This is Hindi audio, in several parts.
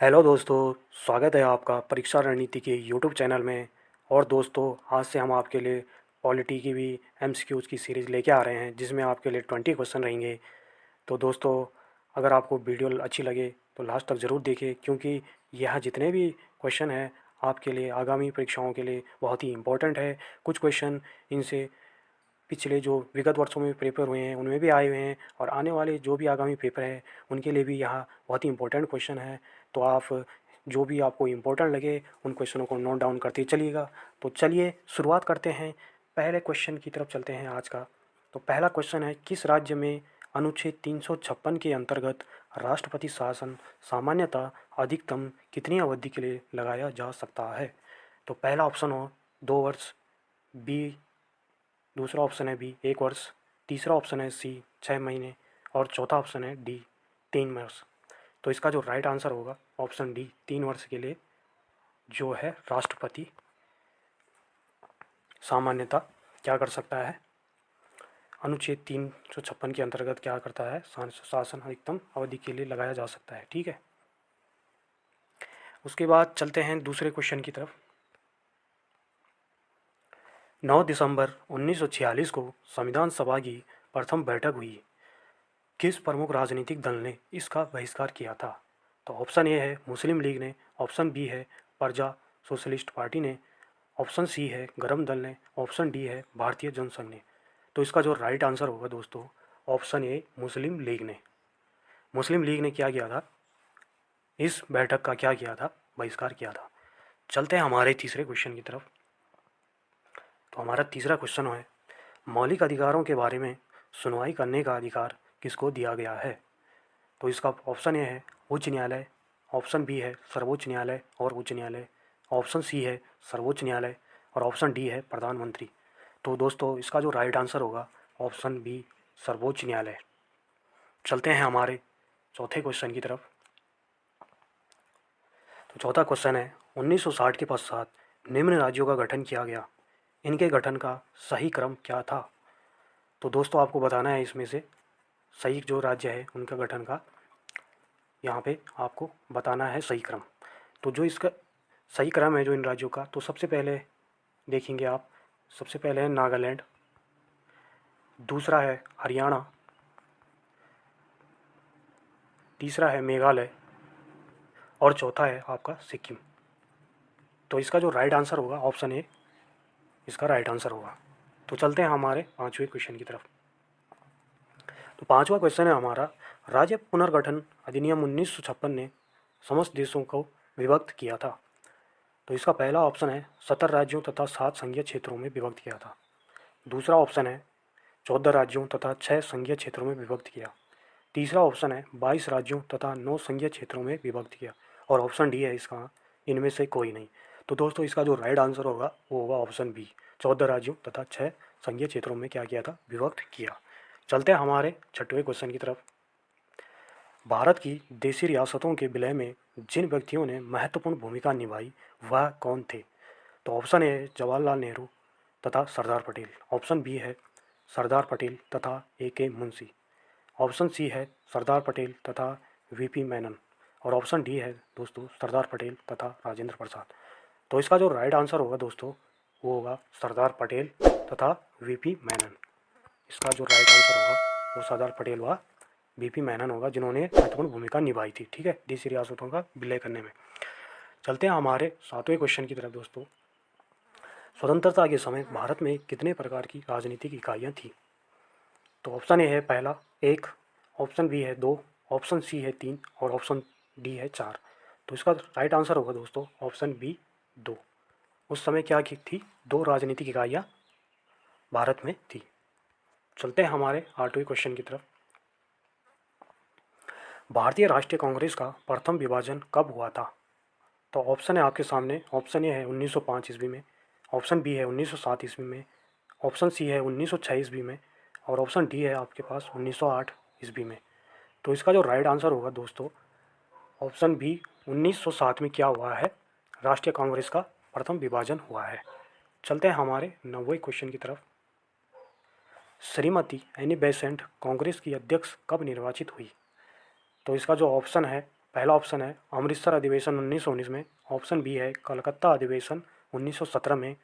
हेलो दोस्तों, स्वागत है आपका परीक्षा रणनीति के यूट्यूब चैनल में। और दोस्तों, आज से हम आपके लिए पॉलिटी की भी एमसीक्यूज़ की सीरीज़ लेके आ रहे हैं, जिसमें आपके लिए 20 क्वेश्चन रहेंगे। तो दोस्तों, अगर आपको वीडियो अच्छी लगे तो लास्ट तक ज़रूर देखिए, क्योंकि यह जितने भी क्वेश्चन हैं आपके लिए आगामी परीक्षाओं के लिए बहुत ही इम्पोर्टेंट है। कुछ क्वेश्चन इनसे पिछले जो विगत वर्षों में पेपर हुए हैं उनमें भी आए हुए हैं, और आने वाले जो भी आगामी पेपर हैं उनके लिए भी यह बहुत ही इम्पोर्टेंट क्वेश्चन है। तो आप जो भी आपको इम्पोर्टेंट लगे उन क्वेश्चनों को नोट डाउन करते चलिएगा। तो चलिए शुरुआत करते हैं, पहले क्वेश्चन की तरफ चलते हैं आज का। तो पहला क्वेश्चन है, किस राज्य में अनुच्छेद 356 के अंतर्गत राष्ट्रपति शासन सामान्यतः अधिकतम कितनी अवधि के लिए लगाया जा सकता है? तो पहला ऑप्शन हो 2 वर्ष, बी दूसरा ऑप्शन है बी 1 वर्ष, तीसरा ऑप्शन है सी 6 महीने, और चौथा ऑप्शन है डी 3 वर्ष। तो इसका जो राइट आंसर होगा ऑप्शन डी 3 वर्ष के लिए जो है राष्ट्रपति सामान्यतः क्या कर सकता है, अनुच्छेद 356 के अंतर्गत क्या करता है, शासन अधिकतम अवधि के लिए लगाया जा सकता है। ठीक है, उसके बाद चलते हैं दूसरे क्वेश्चन की तरफ। 9 दिसंबर 1946 को संविधान सभा की प्रथम बैठक हुई। किस प्रमुख राजनीतिक दल ने इसका बहिष्कार किया था? तो ऑप्शन ए है मुस्लिम लीग ने, ऑप्शन बी है प्रजा सोशलिस्ट पार्टी ने, ऑप्शन सी है गरम दल ने, ऑप्शन डी है भारतीय जनसंघ ने। तो इसका जो राइट आंसर होगा दोस्तों, ऑप्शन ए मुस्लिम लीग ने। मुस्लिम लीग ने क्या किया था, इस बैठक का क्या किया था, बहिष्कार किया था। चलते हैं हमारे तीसरे क्वेश्चन की तरफ। तो हमारा तीसरा क्वेश्चन है, मौलिक अधिकारों के बारे में सुनवाई करने का अधिकार किसको दिया गया है? तो इसका ऑप्शन ए है उच्च न्यायालय, ऑप्शन बी है सर्वोच्च न्यायालय और उच्च न्यायालय, ऑप्शन सी है सर्वोच्च न्यायालय, और ऑप्शन डी है प्रधानमंत्री। तो दोस्तों, इसका जो राइट आंसर होगा ऑप्शन बी सर्वोच्च न्यायालय। चलते हैं हमारे चौथे क्वेश्चन की तरफ। तो चौथा क्वेश्चन है, 1960 के पश्चात निम्न राज्यों का गठन किया गया, इनके गठन का सही क्रम क्या था? तो दोस्तों, आपको बताना है इसमें से सही जो राज्य है उनका गठन का यहाँ पे आपको बताना है सही क्रम। तो जो इसका सही क्रम है जो इन राज्यों का, तो सबसे पहले देखेंगे आप, सबसे पहले है नागालैंड, दूसरा है हरियाणा, तीसरा है मेघालय, और चौथा है आपका सिक्किम। तो इसका जो राइट आंसर होगा ऑप्शन ए इसका राइट आंसर होगा। तो चलते हैं हमारे पाँचवें क्वेश्चन की तरफ। तो पाँचवा क्वेश्चन है हमारा, राज्य पुनर्गठन अधिनियम 1956 ने समस्त देशों को विभक्त किया था। तो इसका पहला ऑप्शन है 17 राज्यों तथा 7 संघीय क्षेत्रों में विभक्त किया था। दूसरा ऑप्शन है 14 राज्यों तथा 6 संघीय क्षेत्रों में विभक्त किया। तीसरा ऑप्शन है 22 राज्यों तथा 9 संघीय क्षेत्रों में विभक्त किया, और ऑप्शन डी है इसका इनमें से कोई नहीं। तो दोस्तों, इसका जो राइट आंसर होगा वो होगा ऑप्शन बी, 14 राज्यों तथा 6 संघीय क्षेत्रों में क्या किया था, विभक्त किया। चलते हैं हमारे छठवें क्वेश्चन की तरफ। भारत की देशी रियासतों के विलय में जिन व्यक्तियों ने महत्वपूर्ण भूमिका निभाई वह कौन थे? तो ऑप्शन ए है जवाहरलाल नेहरू तथा सरदार पटेल, ऑप्शन बी है सरदार पटेल तथा ए के मुंशी, ऑप्शन सी है सरदार पटेल तथा वीपी मेनन, और ऑप्शन डी है दोस्तों सरदार पटेल तथा राजेंद्र प्रसाद। तो इसका जो राइट आंसर होगा दोस्तों वो होगा सरदार पटेल तथा वीपी मेनन। इसका जो राइट आंसर होगा वो सरदार पटेल व वीपी मेनन होगा, जिन्होंने महत्वपूर्ण भूमिका निभाई थी। ठीक है, देशी रियासतों का विलय करने में। चलते हैं हमारे सातवें क्वेश्चन की तरफ दोस्तों। स्वतंत्रता के समय भारत में कितने प्रकार की राजनीतिक इकाइयाँ थी? तो ऑप्शन ए है पहला 1, ऑप्शन बी है 2, ऑप्शन सी है 3, और ऑप्शन डी है 4। तो इसका राइट आंसर होगा दोस्तों ऑप्शन बी 2। उस समय क्या की थी, 2 राजनीतिक इकाइयाँ भारत में थी। चलते हैं हमारे आठवें क्वेश्चन की तरफ। भारतीय राष्ट्रीय कांग्रेस का प्रथम विभाजन कब हुआ था? तो ऑप्शन है आपके सामने, ऑप्शन ए है 1905 ईस्वी में, ऑप्शन बी है 1907 ईस्वी में, ऑप्शन सी है 1906 ईस्वी में, और ऑप्शन डी है आपके पास 1908 ईस्वी में। तो इसका जो राइट आंसर होगा दोस्तों ऑप्शन बी 1907 में क्या हुआ है, राष्ट्रीय कांग्रेस का प्रथम विभाजन हुआ है। चलते हैं हमारे 9वें क्वेश्चन की तरफ। श्रीमती एनी बेसेंट कांग्रेस की अध्यक्ष कब निर्वाचित हुई? तो इसका जो ऑप्शन है पहला ऑप्शन है अमृतसर अधिवेशन 1919 में, ऑप्शन बी है कलकत्ता अधिवेशन 1917 में,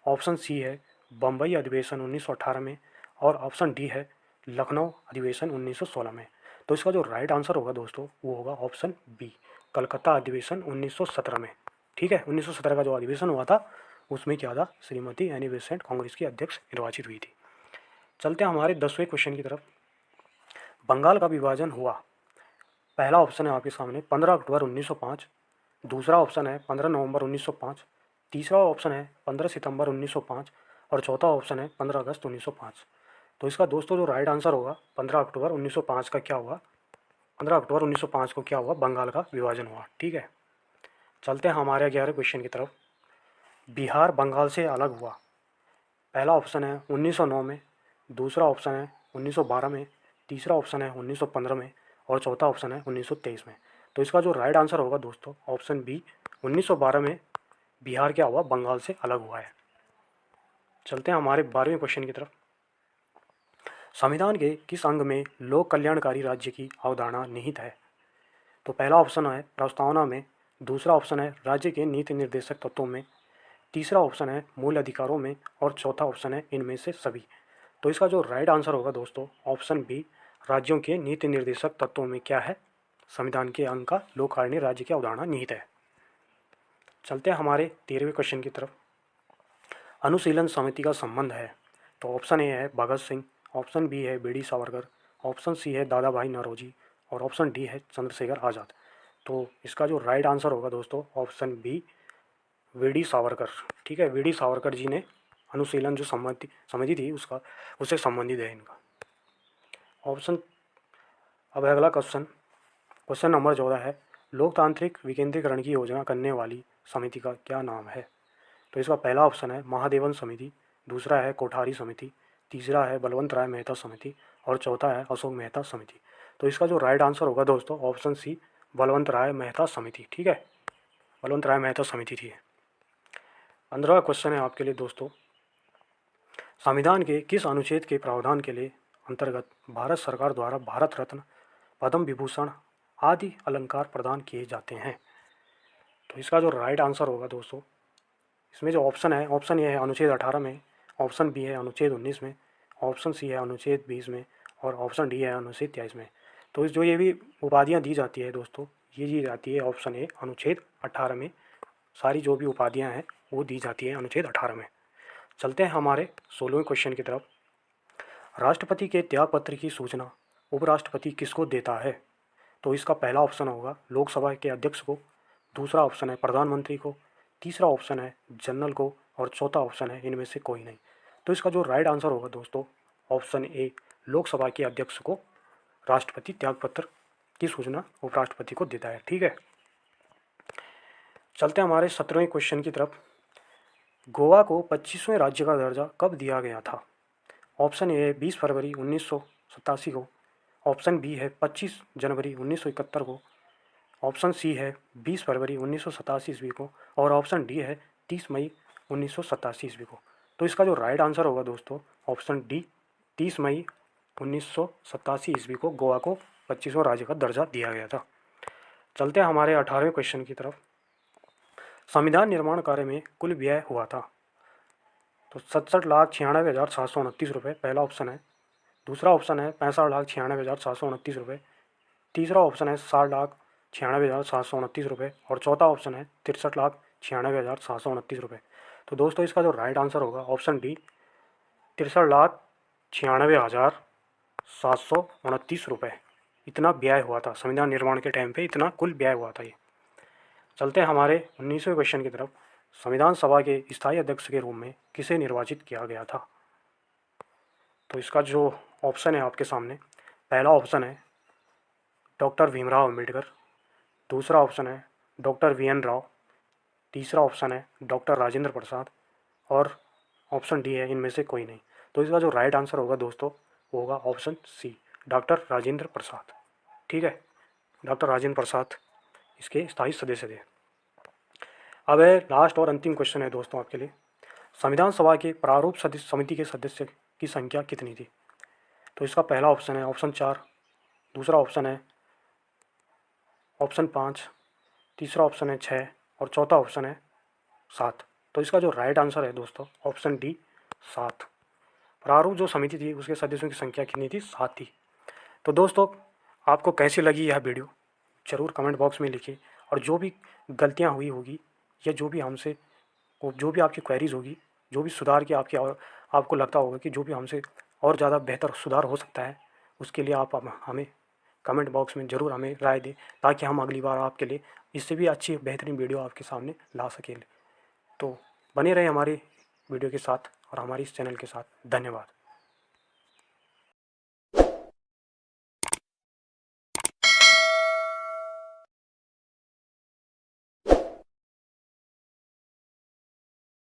ऑप्शन सी है बम्बई अधिवेशन 1918 में, और ऑप्शन डी है लखनऊ अधिवेशन 1916 में। तो इसका जो राइट आंसर होगा दोस्तों वो होगा ऑप्शन बी, कलकत्ता अधिवेशन 1917 में। ठीक है, 1917 का जो अधिवेशन हुआ था उसमें क्या था, श्रीमती एनी बेसेंट कांग्रेस की अध्यक्ष निर्वाचित हुई थी। चलते हैं हमारे 10वें क्वेश्चन की तरफ। बंगाल का विभाजन हुआ, पहला ऑप्शन है आपके सामने 15 अक्टूबर 1905, दूसरा ऑप्शन है 15 नवंबर 1905, तीसरा ऑप्शन है 15 सितंबर 1905 और चौथा ऑप्शन है 15 अगस्त 1905। तो इसका दोस्तों जो राइट आंसर होगा 15 अक्टूबर 1905 का क्या हुआ, 15 अक्टूबर 1905 को क्या हुआ, बंगाल का विभाजन हुआ। ठीक है, चलते हैं हमारे 11वें क्वेश्चन की तरफ। बिहार बंगाल से अलग हुआ, पहला ऑप्शन है 1909 में, दूसरा ऑप्शन है 1912 में, तीसरा ऑप्शन है 1915 में और चौथा ऑप्शन है 1923 में। तो इसका जो राइट आंसर होगा दोस्तों ऑप्शन बी, 1912 में बिहार क्या हुआ, बंगाल से अलग हुआ है। चलते हैं हमारे 12वें क्वेश्चन की तरफ। संविधान के किस अंग में लोक कल्याणकारी राज्य की अवधारणा निहित है? तो पहला ऑप्शन है प्रस्तावना में, दूसरा ऑप्शन है राज्य के नीति निर्देशक तत्वों में, तीसरा ऑप्शन है मूल अधिकारों में और चौथा ऑप्शन है इनमें से सभी। तो इसका जो राइट आंसर होगा दोस्तों ऑप्शन बी, राज्यों के नीति निर्देशक तत्वों में क्या है, संविधान के अंग का लोक कल्याणी राज्य की अवधारणा निहित है। चलते हैं हमारे 13वें क्वेश्चन की तरफ। अनुशीलन समिति का संबंध है, तो ऑप्शन ए है भगत सिंह, ऑप्शन बी है B D Savarkar, option C है दादा भाई नौरोजी और ऑप्शन डी है चंद्रशेखर आज़ाद। तो इसका जो राइट आंसर होगा दोस्तों option B, V D Savarkar. ठीक है, वी डी सावरकर जी ने अनुशीलन जो समिति थी उसका उससे संबंधित है इनका ऑप्शन। अब अगला क्वेश्चन, क्वेश्चन नंबर 14 है, लोकतांत्रिक विकेंद्रीकरण की योजना करने वाली समिति का क्या नाम है? तो इसका पहला ऑप्शन है महादेवन समिति, दूसरा है कोठारी समिति, तीसरा है बलवंत राय मेहता समिति और चौथा है अशोक मेहता समिति। तो इसका जो राइट आंसर होगा दोस्तों ऑप्शन सी, बलवंत राय मेहता समिति। ठीक है, बलवंत राय मेहता समिति थी। 15वां क्वेश्चन है आपके लिए दोस्तों, संविधान के किस अनुच्छेद के प्रावधान के लिए अंतर्गत भारत सरकार द्वारा भारत रत्न, पद्म विभूषण आदि अलंकार प्रदान किए जाते हैं? तो इसका जो राइट आंसर होगा दोस्तों, इसमें जो ऑप्शन है, ऑप्शन ए है अनुच्छेद 18 में, ऑप्शन बी है अनुच्छेद 19 में, ऑप्शन सी है अनुच्छेद 20 में और ऑप्शन डी है अनुच्छेद 23 में। तो जो ये भी उपाधियाँ दी जाती है दोस्तों, ये दी जाती है ऑप्शन ए अनुच्छेद 18 में, सारी जो भी उपाधियाँ हैं वो दी जाती है अनुच्छेद 18 में। चलते हैं हमारे 16वें क्वेश्चन की तरफ। राष्ट्रपति के त्यागपत्र की सूचना उपराष्ट्रपति किसको देता है? तो इसका पहला ऑप्शन होगा लोकसभा के अध्यक्ष को, दूसरा ऑप्शन है प्रधानमंत्री को, तीसरा ऑप्शन है जनरल को और चौथा ऑप्शन है इनमें से कोई नहीं। तो इसका जो राइट आंसर होगा दोस्तों ऑप्शन ए, लोकसभा के अध्यक्ष को राष्ट्रपति त्यागपत्र की सूचना उपराष्ट्रपति को देता है। ठीक है, चलते हैं हमारे 17वें क्वेश्चन की तरफ। गोवा को 25वें राज्य का दर्जा कब दिया गया था? ऑप्शन ए है 20 फरवरी 1987 को, ऑप्शन बी है 25 जनवरी 1971 को, ऑप्शन सी है 20 फरवरी 1987 ईस्वी को और ऑप्शन डी है 30 मई 1987 ईस्वी को। तो इसका जो राइट आंसर होगा दोस्तों ऑप्शन डी, 30 मई 1987 ईस्वी को गोवा को 25वां राज्य का दर्जा दिया गया था। चलते हैं हमारे 18वें क्वेश्चन की तरफ। संविधान निर्माण कार्य में कुल व्यय हुआ था, तो 67,96,729 रुपये पहला ऑप्शन है, दूसरा ऑप्शन है 65,96,729 रुपये, तीसरा ऑप्शन है 60,96,729 रुपये और चौथा ऑप्शन है 63,96,729 रुपये। तो दोस्तों इसका जो राइट आंसर होगा ऑप्शन डी, 63,96,729 रुपये इतना व्यय हुआ था संविधान निर्माण के टाइम पे, इतना कुल व्यय हुआ था ये। चलते हैं हमारे 19वें क्वेश्चन की तरफ। संविधान सभा के स्थायी अध्यक्ष के रूप में किसे निर्वाचित किया गया था? तो इसका जो ऑप्शन है आपके सामने, पहला ऑप्शन है डॉक्टर भीमराव अंबेडकर, दूसरा ऑप्शन है डॉक्टर वी.एन. राव, तीसरा ऑप्शन है डॉक्टर राजेंद्र प्रसाद और ऑप्शन डी है इनमें से कोई नहीं। तो इसका जो राइट आंसर होगा दोस्तों वो होगा option C, doctor Rajendra Prasad. ठीक है, डॉक्टर राजेंद्र प्रसाद इसके स्थायी सदस्य थे। अब है लास्ट और अंतिम क्वेश्चन है दोस्तों आपके लिए, संविधान सभा के प्रारूप समिति के सदस्य की संख्या कितनी थी? तो इसका पहला ऑप्शन है ऑप्शन 4, दूसरा ऑप्शन है ऑप्शन 5, तीसरा ऑप्शन है 6 और चौथा ऑप्शन है 7। तो इसका जो राइट आंसर है दोस्तों ऑप्शन डी 7। प्रारूप जो समिति थी उसके सदस्यों की संख्या कितनी थी? 7 थी। तो दोस्तों आपको कैसी लगी यह वीडियो ज़रूर कमेंट बॉक्स में लिखिए, और जो भी गलतियाँ हुई होगी या जो भी हमसे जो भी आपकी क्वेरीज़ होगी, जो भी सुधार की आपकी और आपको लगता होगा कि जो भी हमसे और ज़्यादा बेहतर सुधार हो सकता है, उसके लिए आप हमें कमेंट बॉक्स में ज़रूर हमें राय दें, ताकि हम अगली बार आपके लिए इससे भी अच्छी बेहतरीन वीडियो आपके सामने ला सकें। तो बने रहें हमारे वीडियो के साथ और हमारे इस चैनल के साथ। धन्यवाद।